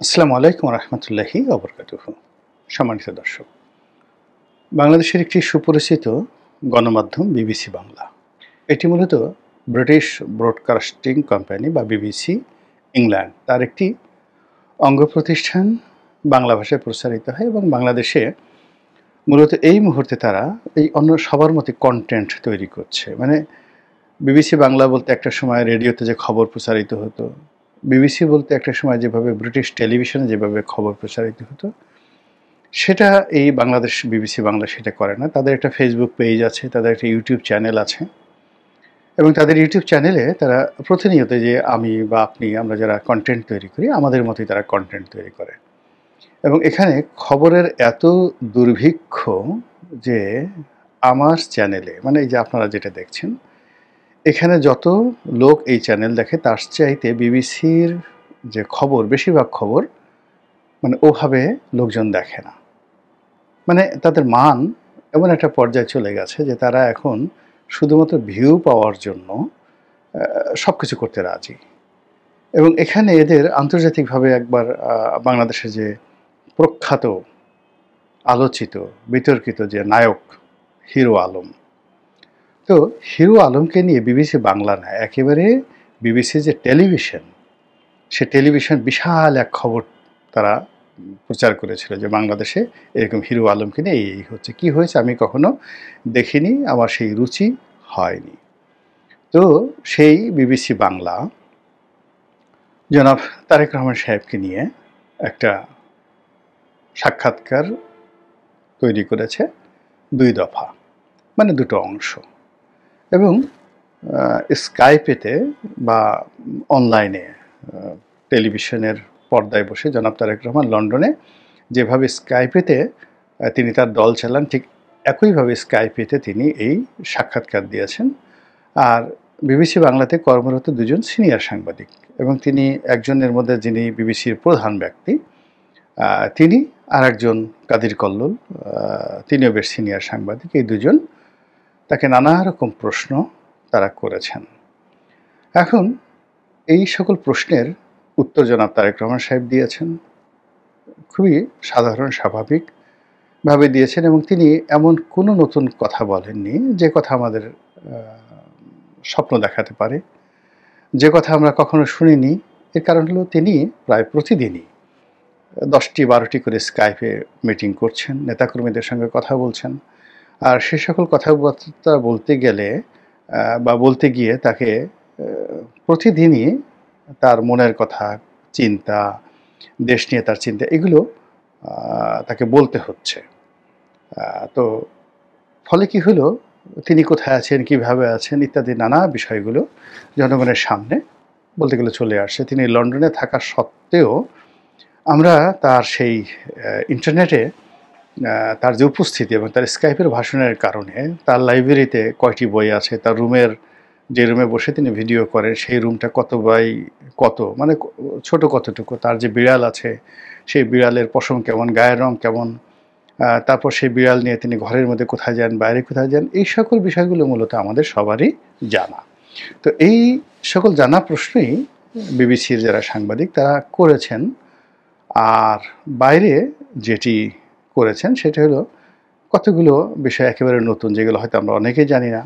আসসালামু আলাইকুম রহমতুল্লাহি ওবরকাতুহু। সম্মানিত দর্শক, বাংলাদেশের একটি সুপরিচিত গণমাধ্যম বিবিসি বাংলা। এটি মূলত ব্রিটিশ ব্রডকাস্টিং কোম্পানি বা বিবিসি ইংল্যান্ড তার একটি অঙ্গ প্রতিষ্ঠান। বাংলা ভাষায় প্রচারিত হয় এবং বাংলাদেশে মূলত এই মুহূর্তে তারা এই অন্য সবার মতো কন্টেন্ট তৈরি করছে। মানে বিবিসি বাংলা বলতে একটা সময় রেডিওতে যে খবর প্রচারিত হতো, বিবিসি বলতে একটা সময় যেভাবে ব্রিটিশ টেলিভিশনে যেভাবে খবর প্রচারিত হতো, সেটা এই বাংলাদেশ বিবিসি বাংলা সেটা করে না। তাদের একটা ফেসবুক পেজ আছে, তাদের একটা ইউটিউব চ্যানেল আছে এবং তাদের ইউটিউব চ্যানেলে তারা প্রতিনিয়ত যে আমি বা আপনি আমরা যারা কন্টেন্ট তৈরি করি আমাদের মতোই তারা কন্টেন্ট তৈরি করে এবং এখানে খবরের এত দুর্ভিক্ষ যে আমার চ্যানেলে, মানে এই যে আপনারা যেটা দেখছেন, এখানে যত লোক এই চ্যানেল দেখে তার চাইতে বিবিসির যে খবর, বেশিরভাগ খবর মানে ওভাবে লোকজন দেখে না। মানে তাদের মান এমন একটা পর্যায়ে চলে গেছে যে তারা এখন শুধুমাত্র ভিউ পাওয়ার জন্য সব কিছু করতে রাজি। এবং এখানে এদের আন্তর্জাতিকভাবে একবার বাংলাদেশে যে প্রখ্যাত, আলোচিত, বিতর্কিত যে নায়ক হিরো আলম, তো হিরো আলমকে নিয়ে বিবিসি বাংলা না, একেবারে বিবিসি যে টেলিভিশন, সে টেলিভিশন বিশাল এক খবর তারা প্রচার করেছিল যে বাংলাদেশে এরকম হিরো আলমকে নিয়ে এই হচ্ছে। কি হয়েছে আমি কখনো দেখিনি, আমার সেই রুচি হয়নি। তো সেই বিবিসি বাংলা জনাব তারেক রহমান সাহেবকে নিয়ে একটা সাক্ষাৎকার তৈরি করেছে, ২ দফা, মানে দুটো অংশ। এবং স্কাইপেতে বা অনলাইনে টেলিভিশনের পর্দায় বসে জনাব তারেক রহমান লন্ডনে যেভাবে স্কাইপেতে তিনি তার দল চালান, ঠিক একইভাবে স্কাইপেতে তিনি এই সাক্ষাৎকার দিয়েছেন। আর বিবিসি বাংলাতে কর্মরত দুজন সিনিয়র সাংবাদিক এবং তিনি একজনের মধ্যে যিনি বিবিসির প্রধান ব্যক্তি, তিনি আর একজন কাদির কল্লোল, তিনিও বেশ সিনিয়র সাংবাদিক। এই দুজন তাকে নানা রকম প্রশ্ন তারা করেছেন। এখন এই সকল প্রশ্নের উত্তর জনাব তারেক রহমান সাহেব দিয়েছেন, খুবই সাধারণ স্বাভাবিকভাবে দিয়েছেন এবং তিনি এমন কোনো নতুন কথা বলেননি যে কথা আমাদের স্বপ্ন দেখাতে পারে, যে কথা আমরা কখনো শুনিনি। এর কারণ হলো তিনি প্রায় প্রতিদিনই 10-12টি করে স্কাইপে মিটিং করছেন, নেতাকর্মীদের সঙ্গে কথা বলছেন। আর সে সকল কথাবার্তা বলতে গেলে বা বলতে গিয়ে তাকে প্রতিদিনই তার মনের কথা, চিন্তা, দেশ নিয়ে তার চিন্তা, এগুলো তাকে বলতে হচ্ছে। তো ফলে কি হলো, তিনি কোথায় আছেন, কিভাবে আছেন ইত্যাদি নানা বিষয়গুলো জনগণের সামনে বলতে গেলে চলে আসে। তিনি লন্ডনে থাকা সত্ত্বেও আমরা তার সেই ইন্টারনেটে তার যে উপস্থিতি এবং তার স্কাইপের ভাষণের কারণে তার লাইব্রেরিতে কয়টি বই আছে, তার রুমের যে রুমে বসে তিনি ভিডিও করেন সেই রুমটা কত বাই কত, মানে ছোট কতটুকু, তার যে বিড়াল আছে সেই বিড়ালের পশম কেমন, গায়ের রং কেমন, তারপর সেই বিড়াল নিয়ে তিনি ঘরের মধ্যে কোথায় যান, বাইরে কোথায় যান, এই সকল বিষয়গুলো মূলত আমাদের সবারই জানা। তো এই সকল জানা প্রশ্নই বিবিসির যারা সাংবাদিক তারা করেছেন। আর বাইরে যেটি করেছেন সেটা হলো কতগুলো বিষয় একেবারে নতুন, যেগুলো হয়তো আমরা অনেকেই জানি না।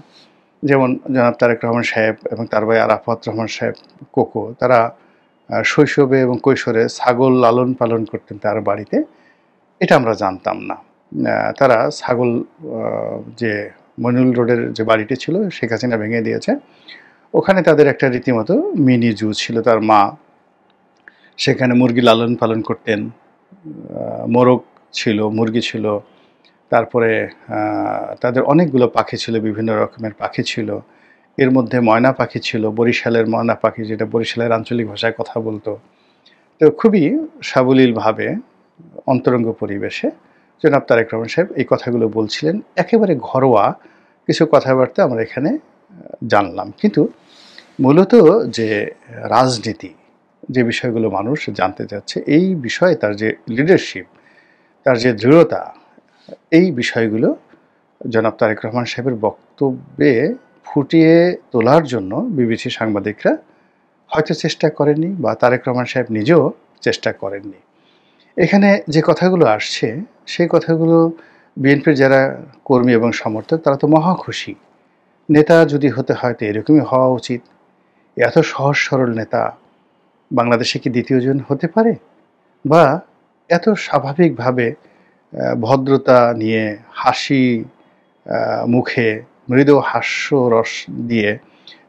যেমন জনাব তারেক রহমান সাহেব এবং তার ভাই আরাফাত রহমান সাহেব কোকো, তারা শৈশবে এবং কৈশোরে ছাগল লালন পালন করতেন তার বাড়িতে, এটা আমরা জানতাম না। তারা ছাগল, যে মনিউল রোডের যে বাড়িটি ছিল শেখ হাসিনা ভেঙে দিয়েছে, ওখানে তাদের একটা রীতিমতো মিনি জু ছিল। তার মা সেখানে মুরগি লালন পালন করতেন, মোরগ ছিল, মুরগি ছিল, তারপরে তাদের অনেকগুলো পাখি ছিল, বিভিন্ন রকমের পাখি ছিল। এর মধ্যে ময়না পাখি ছিল, বরিশালের ময়না পাখি, যেটা বরিশালের আঞ্চলিক ভাষায় কথা বলতো। তো খুবই সাবলীলভাবে অন্তরঙ্গ পরিবেশে জনাব তারেক রহমান সাহেব এই কথাগুলো বলছিলেন। একেবারে ঘরোয়া কিছু কথাবার্তা আমরা এখানে জানলাম। কিন্তু মূলত যে রাজনীতি, যে বিষয়গুলো মানুষ জানতে চাচ্ছে, এই বিষয়ে তার যে লিডারশিপ, তার যে দৃঢ়তা, এই বিষয়গুলো জনাব তারেক রহমান সাহেবের বক্তব্যে ফুটিয়ে তোলার জন্য বিবিসি সাংবাদিকরা হয়তো চেষ্টা করেননি, বা তারেক রহমান সাহেব নিজেও চেষ্টা করেননি। এখানে যে কথাগুলো আসছে সেই কথাগুলো বিএনপির যারা কর্মী এবং সমর্থক তারা তো মহা খুশি। নেতা যদি হতে হয় তো এরকমই হওয়া উচিত। এত সহজ সরল নেতা বাংলাদেশে কি দ্বিতীয়জন হতে পারে? বা এত স্বাভাবিকভাবে ভদ্রতা নিয়ে হাসি মুখে মৃদু হাস্যরস দিয়ে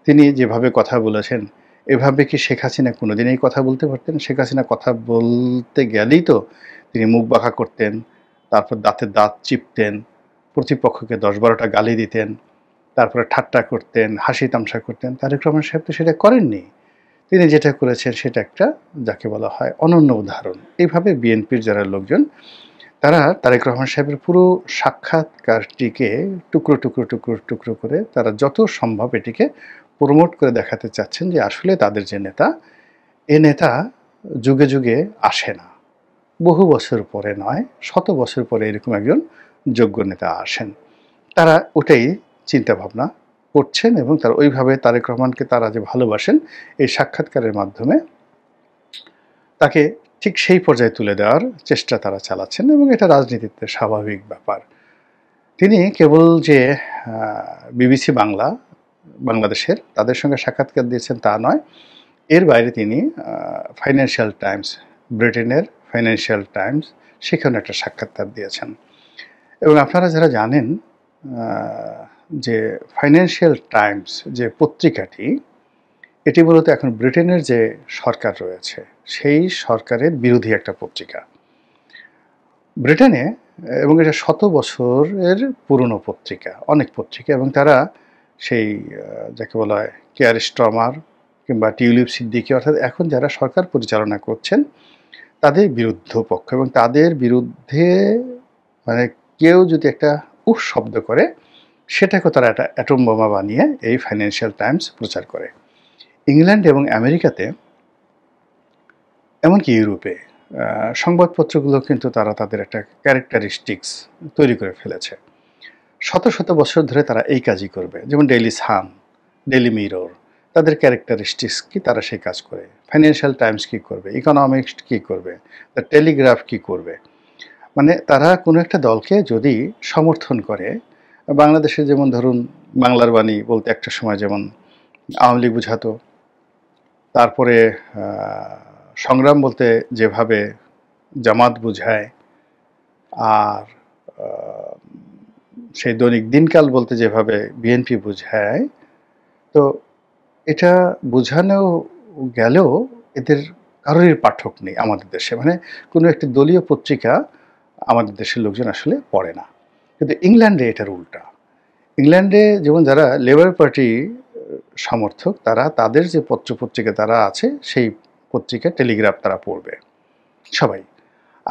তিনি যেভাবে কথা বলেছেন, এভাবে কি শেখ হাসিনা কোনোদিন এই কথা বলতে পারতেন? শেখ হাসিনা কথা বলতে গেলেই তো তিনি মুখ বাঁকা করতেন, তারপর দাঁতে দাঁত চিপতেন, প্রতিপক্ষকে ১০-১২টা গালি দিতেন, তারপরে ঠাট্টা করতেন, হাসি তামাশা করতেন। তারেক রহমান সাহেব তো সেটা করেননি। তিনি যেটা করেছেন সেটা একটা যাকে বলা হয় অনন্য উদাহরণ। এইভাবে বিএনপির যারা লোকজন তারা তারেক রহমান সাহেবের পুরো সাক্ষাৎকারটিকে টুকরো, টুকরো, টুকরো, টুকরো করে তারা যত সম্ভব এটিকে প্রমোট করে দেখাতে চাচ্ছেন যে আসলে তাদের যে নেতা, এ নেতা যুগে, যুগে আসে না। বহু বছর পরে নয়, শত বছর পরে এরকম একজন যোগ্য নেতা আসেন। তারা ওটাই চিন্তাভাবনা করছেন এবং তারা ওইভাবে তারেক রহমানকে তারা যে ভালোবাসেন এই সাক্ষাৎকারের মাধ্যমে তাকে ঠিক সেই পর্যায়ে তুলে দেওয়ার চেষ্টা তারা চালাচ্ছেন এবং এটা রাজনীতিতে স্বাভাবিক ব্যাপার। তিনি কেবল যে বিবিসি বাংলা, বাংলাদেশের তাদের সঙ্গে সাক্ষাৎকার দিয়েছেন তা নয়, এর বাইরে তিনি ফাইন্যান্সিয়াল টাইমস, ব্রিটেনের ফাইন্যান্সিয়াল টাইমস সেখানে একটা সাক্ষাৎকার দিয়েছেন। এবং আপনারা যারা জানেন যে ফাইন্যান্সিয়াল টাইমস যে পত্রিকাটি এটি মূলত এখন ব্রিটেনের যে সরকার রয়েছে সেই সরকারের বিরোধী একটা পত্রিকা ব্রিটেনে, এবং এটা ১০০ বছরের পুরনো পত্রিকা, অনেক পত্রিকা, এবং তারা সেই যাকে বলা হয় কেয়ার স্ট্রমার কিংবা টিউলিপ সিদ্দিকী অর্থাৎ এখন যারা সরকার পরিচালনা করছেন তাদের বিরুদ্ধ পক্ষ, এবং তাদের বিরুদ্ধে মানে কেউ যদি একটা উফ শব্দ করে সেটাকে তারা একটা অ্যাটম বোমা বানিয়ে এই ফাইন্যান্সিয়াল টাইমস প্রচার করে। ইংল্যান্ড এবং আমেরিকাতে এমনকি ইউরোপে সংবাদপত্রগুলো কিন্তু তারা তাদের একটা ক্যারেক্টারিস্টিক্স তৈরি করে ফেলেছে। শত শত বছর ধরে তারা এই কাজই করবে। যেমন ডেইলি সান, ডেইলি মিরর, তাদের ক্যারেক্টারিস্টিক্স কি তারা সেই কাজ করে। ফাইন্যান্সিয়াল টাইমস কী করবে, ইকোনমিক্স কী করবে, দ্য টেলিগ্রাফ কী করবে। মানে তারা কোনো একটা দলকে যদি সমর্থন করে, বাংলাদেশে যেমন ধরুন বাংলার বাণী বলতে একটা সময় যেমন আওয়ামী লীগ বুঝাতো, তারপরে সংগ্রাম বলতে যেভাবে জামাত বুঝায়, আর সেই দৈনিক দিনকাল বলতে যেভাবে বিএনপি বুঝায়, তো এটা বোঝানো গেলেও এদের কারোরই পাঠক নেই আমাদের দেশে। মানে কোনো একটি দলীয় পত্রিকা আমাদের দেশের লোকজন আসলে পড়ে না। কিন্তু ইংল্যান্ডে এটার উল্টা। ইংল্যান্ডে যেমন যারা লেবার পার্টি সমর্থক তারা তাদের যে পত্রপত্রিকা তারা আছে সেই পত্রিকা টেলিগ্রাফ তারা পড়বে সবাই।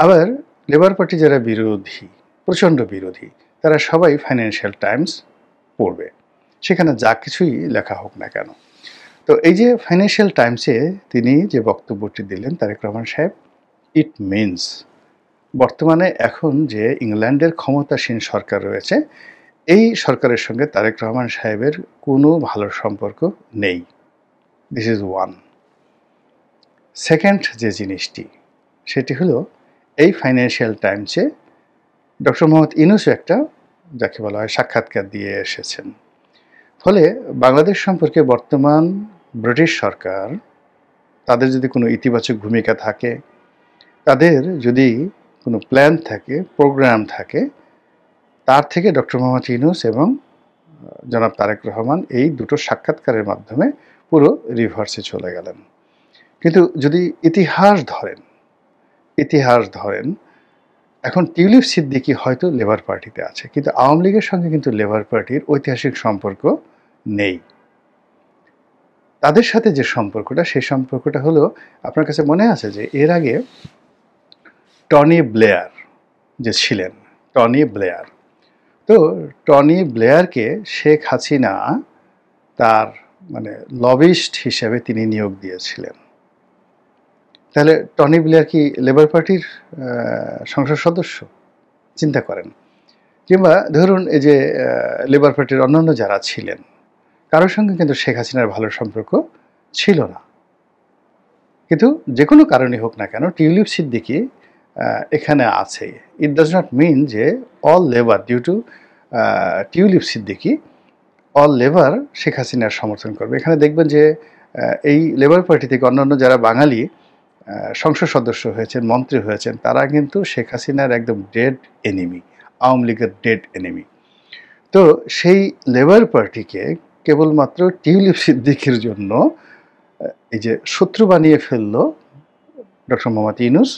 আবার লেবার পার্টি যারা বিরোধী, প্রচণ্ড বিরোধী, তারা সবাই ফাইন্যান্সিয়াল টাইমস পড়বে, সেখানে যা কিছুই লেখা হোক না কেন। তো এই যে ফাইন্যান্সিয়াল টাইমসে তিনি যে বক্তব্যটি দিলেন তারেক রহমান সাহেব, ইট মিনস বর্তমানে এখন যে ইংল্যান্ডের ক্ষমতাসীন সরকার রয়েছে এই সরকারের সঙ্গে তারেক রহমান সাহেবের কোনো ভালো সম্পর্ক নেই। This is one. সেকেন্ড যে জিনিসটি সেটি হলো এই ফাইন্যান্সিয়াল টাইমসে ডক্টর মোহাম্মদ ইউনূসও একটা যাকে বলা হয় সাক্ষাৎকার দিয়ে এসেছেন। ফলে বাংলাদেশ সম্পর্কে বর্তমান ব্রিটিশ সরকার তাদের যদি কোনো ইতিবাচক ভূমিকা থাকে, তাদের যদি কোনো প্ল্যান থাকে, প্রোগ্রাম থাকে, তার থেকে ডক্টর মোহাম্মদ ইউনূস এবং জনাব তারেক রহমান এই দুটো সাক্ষাৎকারের মাধ্যমে পুরো রিভার্সে চলে গেলেন। কিন্তু যদি ইতিহাস ধরেন এখন টিউলিপ সিদ্দিকী হয়তো লেবার পার্টিতে আছে, কিন্তু আওয়ামী লীগের সঙ্গে কিন্তু লেবার পার্টির ঐতিহাসিক সম্পর্ক নেই। তাদের সাথে যে সম্পর্কটা সেই সম্পর্কটা হলো, আপনার কাছে মনে আছে যে এর আগে টনি ব্লেয়ার যে ছিলেন, টনি ব্লেয়ার, তো টনি ব্লেয়ারকে শেখ হাসিনা তার মানে লবিস্ট হিসেবে তিনি নিয়োগ দিয়েছিলেন। তাহলে টনি ব্লেয়ার কি লেবার পার্টির সংসদ সদস্য? চিন্তা করেন। কিংবা ধরুন এই যে লেবার পার্টির অন্যান্য যারা ছিলেন কারোর সঙ্গে কিন্তু শেখ হাসিনার ভালো সম্পর্ক ছিল না। কিন্তু যে কোনো কারণে হোক না কেন টিউলিপ সিদ্দিকী এখানে আছে। ইট ডাজ নট মিন যে all Labour due to Tulip Siddiqui all Labour Sheikh হাসিনার সমর্থন করবে। এখানে দেখবেন যে এই লেবার পার্টি থেকে অন্যান্য যারা বাঙালি সংসদ সদস্য হয়েছেন, মন্ত্রী হয়েছেন, তারা কিন্তু শেখ হাসিনার একদম ডেড এনিমি, আওয়ামী লীগের ডেড এনিমি। তো সেই লেবার পার্টিকে কেবলমাত্র টিউলিপ সিদ্দিকীর জন্য এই যে শত্রু বানিয়ে ফেলল ডক্টর মোহাম্মদ ইউনূস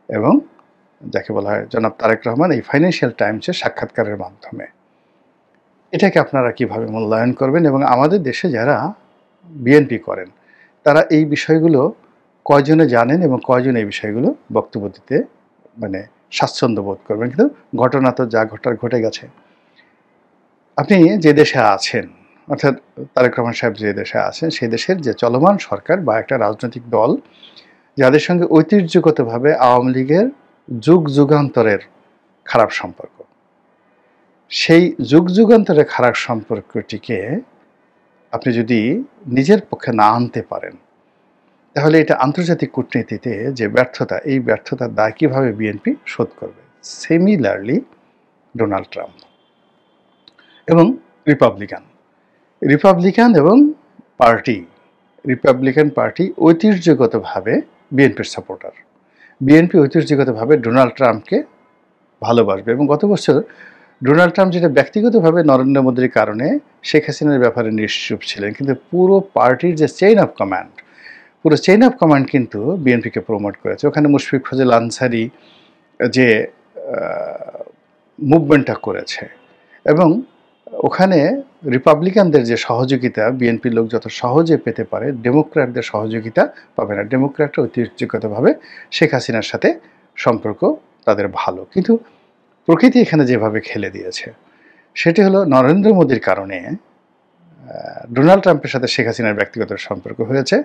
এবং যাকে বলা হয় জনাব তারেক রহমান এই ফাইন্যান্সিয়াল টাইমসের সাক্ষাৎকারের মাধ্যমে। এটাকে আপনারা কিভাবে মূল্যায়ন করবেন এবং আমাদের দেশে যারা বিএনপি করেন তারা এই বিষয়গুলো কয়জনে জানেন এবং কয়জন এই বিষয়গুলো বক্তব্য দিতে মানে স্বাচ্ছন্দ্য বোধ করবেন? কিন্তু ঘটনা তো যা ঘটার ঘটে গেছে। আপনি যে দেশে আছেন, অর্থাৎ তারেক রহমান সাহেব যে দেশে আছেন, সেই দেশের যে চলমান সরকার বা একটা রাজনৈতিক দল যাদের সঙ্গে ঐতিহ্যগতভাবে আওয়ামী লীগের যুগ যুগান্তরের খারাপ সম্পর্ক, সেই যুগ যুগান্তরের খারাপ সম্পর্কটিকে আপনি যদি নিজের পক্ষে না আনতে পারেন, তাহলে এটা আন্তর্জাতিক কূটনীতিতে যে ব্যর্থতা, এই ব্যর্থতার দায় কীভাবে বিএনপি শোধ করবে? সিমিলারলি ডোনাল্ড ট্রাম্প এবং রিপাবলিকান এবং রিপাবলিকান পার্টি ঐতিহ্যগতভাবে বিএনপির সাপোর্টার। বিএনপি ঐতিহ্যগতভাবে ডোনাল্ড ট্রাম্পকে ভালোবাসবে এবং গত বছর ডোনাল্ড ট্রাম্প যেটা ব্যক্তিগতভাবে নরেন্দ্র মোদীর কারণে শেখ হাসিনার ব্যাপারে নিশ্চুপ ছিলেন, কিন্তু পুরো পার্টির যে চেইন অফ কমান্ড কিন্তু বিএনপিকে প্রমোট করেছে। ওখানে মুশফিক ফজল আনসারি যে মুভমেন্টটা করেছে এবং ওখানে রিপাবলিকানদের যে সহযোগিতা বিএনপির লোক যত সহজে পেতে পারে, ডেমোক্র্যাটদের সহযোগিতা পাবে না। ডেমোক্র্যাটরা ঐতিহ্যগতভাবে শেখ হাসিনার সাথে সম্পর্ক তাদের ভালো, কিন্তু প্রকৃতি এখানে যেভাবে খেলে দিয়েছে সেটি হলো নরেন্দ্র মোদীর কারণে ডোনাল্ড ট্রাম্পের সাথে শেখ হাসিনার ব্যক্তিগত সম্পর্ক হয়েছে,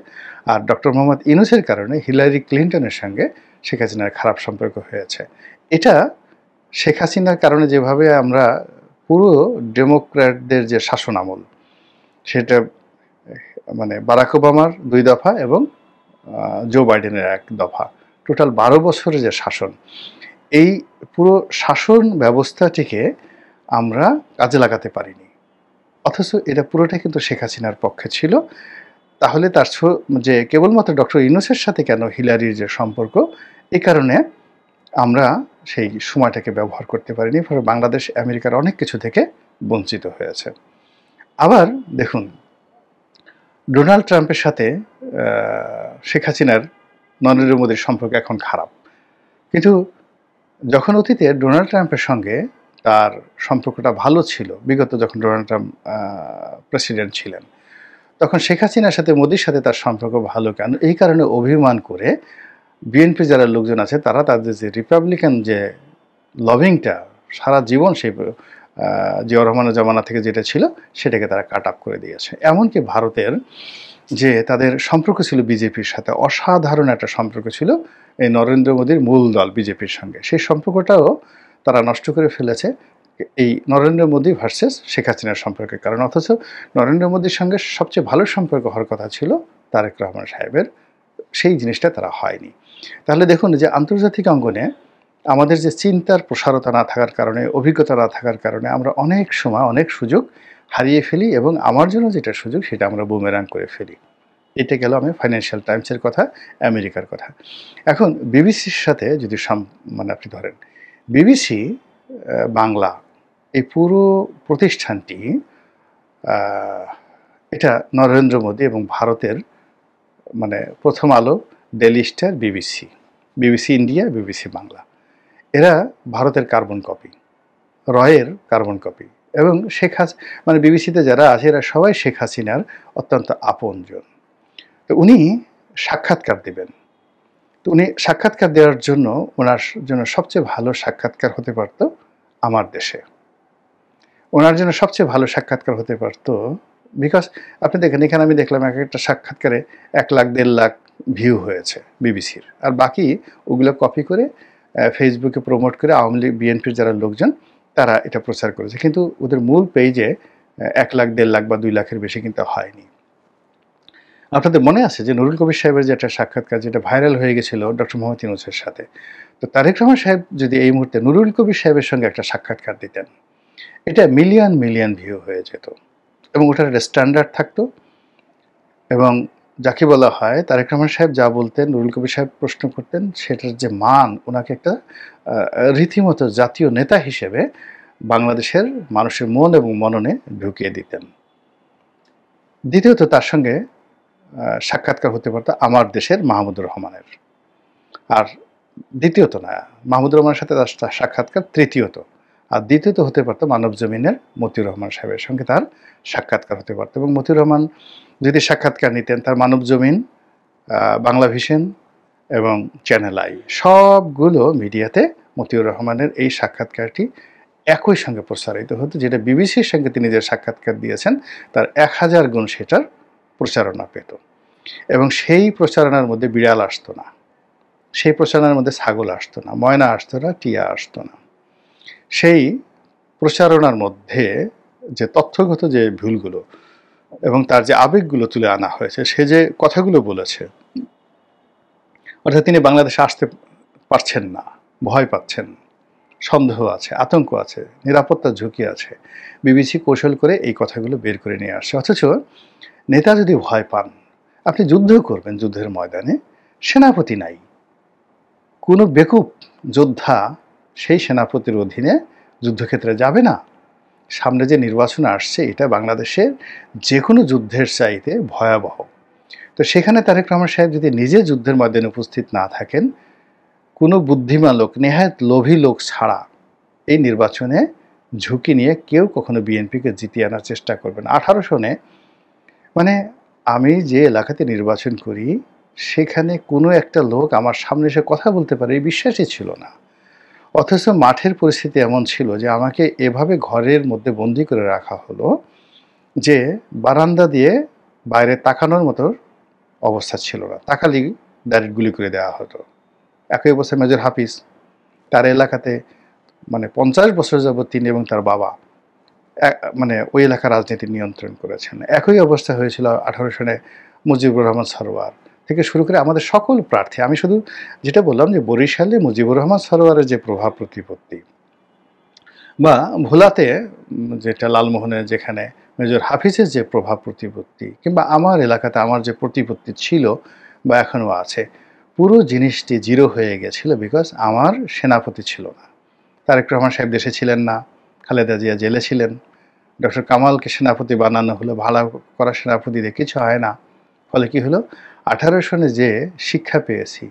আর ডক্টর মোহাম্মদ ইউনূসের কারণে হিলারি ক্লিন্টনের সঙ্গে শেখ হাসিনার খারাপ সম্পর্ক হয়েছে। এটা শেখ হাসিনার কারণে যেভাবে আমরা পুরো ডেমোক্র্যাটদের যে শাসন আমল, সেটা মানে বারাক ওবামার 2 দফা এবং জো বাইডেনের 1 দফা, টোটাল 12 বছরের যে শাসন, এই পুরো শাসন ব্যবস্থাটিকে আমরা কাজে লাগাতে পারিনি, অথচ এটা পুরোটা কিন্তু শেখ হাসিনার পক্ষে ছিল। তাহলে তার যে কেবলমাত্র ডক্টর ইউনূসের সাথে কেন হিলারির যে সম্পর্ক, এই কারণে আমরা সেই সময়টাকে ব্যবহার করতে পারিনি, ফলে বাংলাদেশ আমেরিকার অনেক কিছু থেকে বঞ্চিত হয়েছে। আবার দেখুন, ডোনাল্ড ট্রাম্পের সাথে শেখ হাসিনার নরেন্দ্র মোদীর সম্পর্ক এখন খারাপ, কিন্তু যখন অতীতে ডোনাল্ড ট্রাম্পের সঙ্গে তার সম্পর্কটা ভালো ছিল, বিগত যখন ডোনাল্ড ট্রাম্প প্রেসিডেন্ট ছিলেন, তখন শেখ হাসিনার সাথে মোদির সাথে তার সম্পর্ক ভালো কেন? এই কারণে অভিমান করে বিএনপি যারা লোকজন আছে তারা তাদের যে রিপাবলিকান যে লভিংটা সারা জীবন সেই জিয়াউর রহমানের জমানা থেকে যেটা ছিল সেটাকে তারা কাট আপ করে দিয়েছে। এমনকি ভারতের যে তাদের সম্পর্ক ছিল বিজেপির সাথে, অসাধারণ একটা সম্পর্ক ছিল এই নরেন্দ্র মোদীর মূল দল বিজেপির সঙ্গে, সেই সম্পর্কটাও তারা নষ্ট করে ফেলেছে এই নরেন্দ্র মোদী ভার্সেস শেখ হাসিনার সম্পর্কের কারণ। অথচ নরেন্দ্র মোদীর সঙ্গে সবচেয়ে ভালো সম্পর্ক হওয়ার কথা ছিল তারেক রহমান সাহেবের, সেই জিনিসটা তারা হয়নি। তাহলে দেখুন যে আন্তর্জাতিক অঙ্গনে আমাদের যে চিন্তার প্রসারতা না থাকার কারণে, অভিজ্ঞতা না থাকার কারণে আমরা অনেক সময় অনেক সুযোগ হারিয়ে ফেলি এবং আমার জন্য যেটা সুযোগ সেটা আমরা বুমেরাং করে ফেলি। এটা গেল আমি ফাইন্যান্সিয়াল টাইমসের কথা, আমেরিকার কথা। এখন বিবিসির সাথে যদি মানে আপনি ধরেন বিবিসি বাংলা, এই পুরো প্রতিষ্ঠানটি এটা নরেন্দ্র মোদী এবং ভারতের মানে প্রথম আলো, daily star, BBC India, BBC Bangla, এরা ভারতের কার্বন কপি, রয়ের কার্বন কপি এবং মানে বিবিসিতে যারা আছে এরা সবাই শেখ হাসিনার অত্যন্ত আপনজন। তো উনি সাক্ষাৎকার দেবেন, তো উনি সাক্ষাৎকার দেওয়ার জন্য ওনার জন্য সবচেয়ে ভালো সাক্ষাৎকার হতে পারত আমার দেশে, ওনার জন্য সবচেয়ে ভালো সাক্ষাৎকার হতে পারত, বিকজ আপনি দেখেন এখানে আমি দেখলাম একটা সাক্ষাৎকারে 1 লাখ 1.5 লাখ ভিউ হয়েছে বিবিসির, আর বাকি ওগুলো কপি করে ফেসবুকে প্রমোট করে আওয়ামী লীগ বিএনপির যারা লোকজন তারা এটা প্রচার করেছে, কিন্তু ওদের মূল পেজে 1 লাখ 1.5 লাখ বা 2 লাখের বেশি কিন্তু হয়নি। আপনাদের মনে আছে যে নুরুল কবির সাহেবের যে একটা সাক্ষাৎকার যেটা ভাইরাল হয়ে গেছিল ডক্টর মোহাম্মদ ইউনূসের সাথে। তো তারেক রহমান সাহেব যদি এই মুহূর্তে নুরুল কবির সাহেবের সঙ্গে একটা সাক্ষাৎকার দিতেন, এটা মিলিয়ন মিলিয়ন ভিউ হয়ে যেত এবং ওটার একটা স্ট্যান্ডার্ড থাকতো এবং যাকে বলা হয় তারেক রহমান সাহেব যা বলতেন, নুরুল কবির সাহেব প্রশ্ন করতেন, সেটার যে মান ওনাকে একটা রীতিমতো জাতীয় নেতা হিসেবে বাংলাদেশের মানুষের মন এবং মননে ঢুকিয়ে দিতেন। দ্বিতীয়ত তার সঙ্গে সাক্ষাৎকার হতে পারতো আমার দেশের মাহমুদুর রহমানের। আর দ্বিতীয়ত না, মাহমুদুর রহমানের সাথে তার সাক্ষাৎকার তৃতীয়ত। আর দ্বিতীয়ত হতে পারতো মানব জমিনের মতিউর রহমান সাহেবের সঙ্গে তার সাক্ষাৎকার হতে পারতো এবং মতিউর রহমান যদি সাক্ষাৎকার নিতেন, তার মানব জমিন, বাংলা ভিশন এবং চ্যানেল আই সবগুলো মিডিয়াতে মতিউর রহমানের এই সাক্ষাৎকারটি একই সঙ্গে প্রচারিত হতো, যেটা বিবিসির সঙ্গে তিনি যে সাক্ষাৎকার দিয়েছেন তার 1000 গুণ সেটার প্রচারণা পেত। এবং সেই প্রচারণার মধ্যে বিড়াল আসতো না, সেই প্রচারণার মধ্যে ছাগল আসতো না, ময়না আসতো না, টিয়া আসতো না। সেই প্রচারণার মধ্যে যে তথ্যগত যে ভুলগুলো এবং তার যে আবেগগুলো তুলে আনা হয়েছে, সে যে কথাগুলো বলেছে, অর্থাৎ তিনি বাংলাদেশে আসতে পারছেন না, ভয় পাচ্ছেন, সন্দেহ আছে, আতঙ্ক আছে, নিরাপত্তার ঝুঁকি আছে, বিবিসি কৌশল করে এই কথাগুলো বের করে নিয়ে আসছে। অথচ নেতা যদি ভয় পান, আপনি যুদ্ধ করবেন, যুদ্ধের ময়দানে সেনাপতি নাই, কোনো বেকুব যোদ্ধা সেই সেনাপতির অধীনে যুদ্ধক্ষেত্রে যাবে না। সামনে যে নির্বাচন আসছে, এটা বাংলাদেশের যে কোনো যুদ্ধের চাইতে ভয়াবহ। তো সেখানে তারেক রহমান সাহেব যদি নিজে যুদ্ধের ময়দানে উপস্থিত না থাকেন, কোনো বুদ্ধিমান লোক, নেহায়েত লোভী লোক ছাড়া এই নির্বাচনে ঝুঁকি নিয়ে কেউ কখনো বিএনপিকে জিতিয়ে আনার চেষ্টা করবেন। 18 সনে মানে আমি যে এলাকাতে নির্বাচন করি, সেখানে কোনো একটা লোক আমার সামনে এসে কথা বলতে পারে এই বিশ্বাসই ছিল না। অথচ মাঠের পরিস্থিতি এমন ছিল যে আমাকে এভাবে ঘরের মধ্যে বন্দি করে রাখা হলো যে বারান্দা দিয়ে বাইরে তাকানোর মতো অবস্থা ছিল না, তাকালেই ডাইরেক্ট গুলি করে দেওয়া হতো। একই অবস্থায় মেজর হাফিজ, তার এলাকাতে 50 বছর যাবৎ তিনি এবং তার বাবা মানে ওই এলাকার রাজনীতি নিয়ন্ত্রণ করেছেন। একই অবস্থা হয়েছিল 18 সনে মুজিবুর রহমান সরোয়ার থেকে শুরু করে আমাদের সকল প্রার্থী। আমি শুধু যেটা বললাম যে বরিশালে মুজিবুর রহমান সরোয়ারের যে প্রভাব প্রতিপত্তি, বা ভোলাতে যেটা লালমোহনের যেখানে মেজর হাফিজের যে প্রভাব প্রতিপত্তি, কিংবা আমার এলাকাতে আমার যে প্রতিপত্তি ছিল বা এখনও আছে, পুরো জিনিসটি জিরো হয়ে গেছিল বিকজ আমার সেনাপতি ছিল না। তারেক রহমান সাহেব দেশে ছিলেন না, খালেদা জিয়া জেলে ছিলেন, ডক্টর কামালকে সেনাপতি বানানো হলো, ভাড়া করা সেনাপতি দিয়ে কিছু হয় না। ফলে কি হলো, 18 সনে যে শিক্ষা পেয়েছি,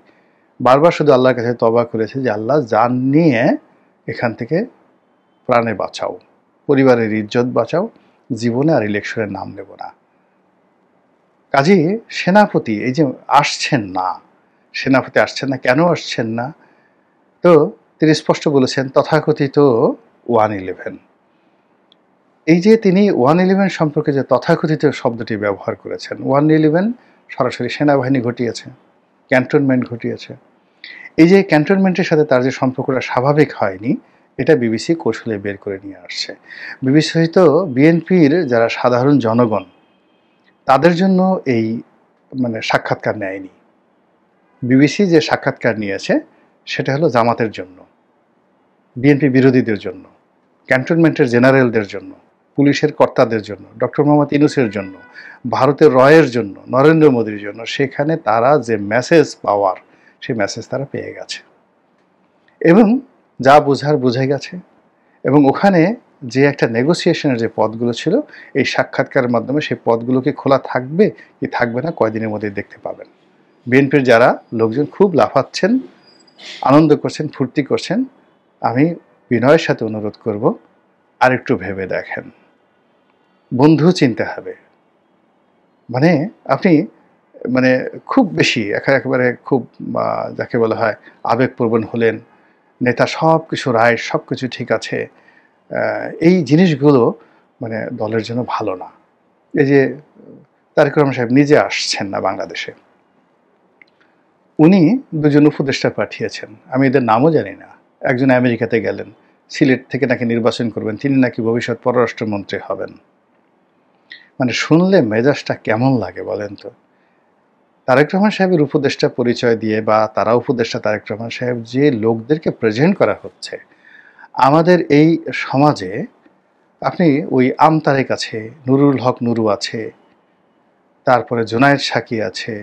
বারবার শুধু আল্লাহর কাছে তওবা করেছি যে আল্লাহ জান নিয়ে এখান থেকে প্রাণে বাঁচাও, পরিবারের ইজ্জত বাঁচাও, জীবনে আর ইলেকশনের নাম নেব না। কাজেই সেনাপতি এই যে আসছেন না, সেনাপতি আসছেন না, কেন আসছেন না? তো তিনি স্পষ্ট বলেছেন তথাকথিত 111। এই যে তিনি 111 সম্পর্কে যে তথাকথিত শব্দটি ব্যবহার করেছেন, 111 সরাসরি সেনাবাহিনী ঘটিয়েছে, ক্যান্টনমেন্ট ঘটিয়েছে। এই যে ক্যান্টনমেন্টের সাথে তার যে সম্পর্কটা স্বাভাবিক হয়নি, এটা বিবিসি কৌশলে বের করে নিয়ে আসছে। বিবিসি হয়তো বিএনপির যারা সাধারণ জনগণ, তাদের জন্য এই সাক্ষাৎকার নেয়নি। বিবিসি যে সাক্ষাৎকার নিয়েছে সেটা হলো জামাতের জন্য, বিএনপি বিরোধীদের জন্য, ক্যান্টনমেন্টের জেনারেলদের জন্য, পুলিশের কর্তাদের জন্য, ডক্টর মোহাম্মদ ইউনূসের জন্য, ভারতের রয়ের জন্য, নরেন্দ্র মোদীর জন্য। সেখানে তারা যে মেসেজ পাওয়ার, সেই মেসেজ তারা পেয়ে গেছে এবং যা বোঝার বুঝে গেছে। এবং ওখানে যে একটা নেগোসিয়েশনের যে পদগুলো ছিল, এই সাক্ষাৎকারের মাধ্যমে সেই পদগুলো কি খোলা থাকবে কি থাকবে না কয়দিনের মধ্যে দেখতে পাবেন। বিএনপির যারা লোকজন খুব লাফাচ্ছেন, আনন্দ করছেন, ফুর্তি করছেন, আমি বিনয়ের সাথে অনুরোধ করব আরেকটু ভেবে দেখেন, বন্ধু চিনতে হবে। আপনি খুব বেশি একেবারে খুব যাকে বলা হয় আবেগপ্রবণ হলেন, নেতা সব কিছু রায়, সব কিছু ঠিক আছে, এই জিনিসগুলো দলের জন্য ভালো না। এই যে তারেক রহমান সাহেব নিজে আসছেন না বাংলাদেশে, উনি দুজন উপদেষ্টা পাঠিয়েছেন, আমি এদের নামও জানি না। একজন আমেরিকাতে গেলেন, সিলেট থেকে নাকি নির্বাচন করবেন, তিনি নাকি ভবিষ্যৎ পররাষ্ট্রমন্ত্রী হবেন। শুনলে মেজাজটা কেমন লাগে বলেন তো? তারেক রহমান সাহেবের উপদেষ্টা পরিচয় দিয়ে বা তারা উপদেষ্টা তারেক রহমান সাহেব যে লোকদেরকে প্রেজেন্ট করা হচ্ছে আমাদের এই সমাজে, আপনি ওই আমতারেক আছে, নুরুল হক নুরু আছে, তারপরে জুনায়েদ সাকি আছে,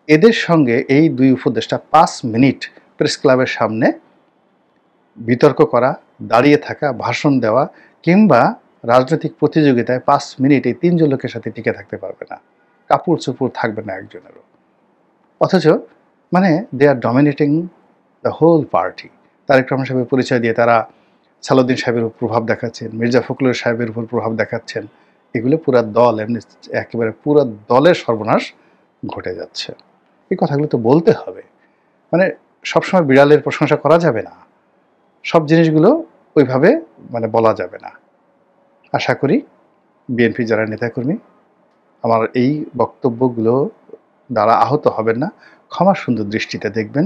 এদের সঙ্গে এই দুই উপদেষ্টা 5 মিনিট প্রেস ক্লাবের সামনে বিতর্ক করা, দাঁড়িয়ে থাকা, ভাষণ দেওয়া কিংবা রাজনৈতিক প্রতিযোগিতায় 5 মিনিট এই 3 জন লোকের সাথে টিকে থাকতে পারবে না, কাপড় চোপড় থাকবে না একজনেরও। অথচ মানে they are dominating the whole party. Tarek Rahman সাহেবের পরিচয় দিয়ে তারা সালাউদ্দিন সাহেবের উপর প্রভাব দেখাচ্ছেন, মির্জা ফখরুল সাহেবের উপর প্রভাব দেখাচ্ছেন। এগুলো পুরা দল এমনি একেবারে পুরো দলের সর্বনাশ ঘটে যাচ্ছে। এই কথাগুলো তো বলতে হবে। মানে সবসময় বিড়ালের প্রশংসা করা যাবে না, সব জিনিসগুলো ওইভাবে মানে বলা যাবে না। আশা করি বিএনপি যারা নেতাকর্মী আমার এই বক্তব্যগুলো দ্বারা আহত হবেন না, ক্ষমা সুন্দর দৃষ্টিতে দেখবেন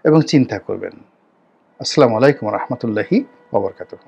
এবং চিন্তা করবেন। আসসালামু আলাইকুম রহমতুল্লাহি ওয়া বারাকাতুহু।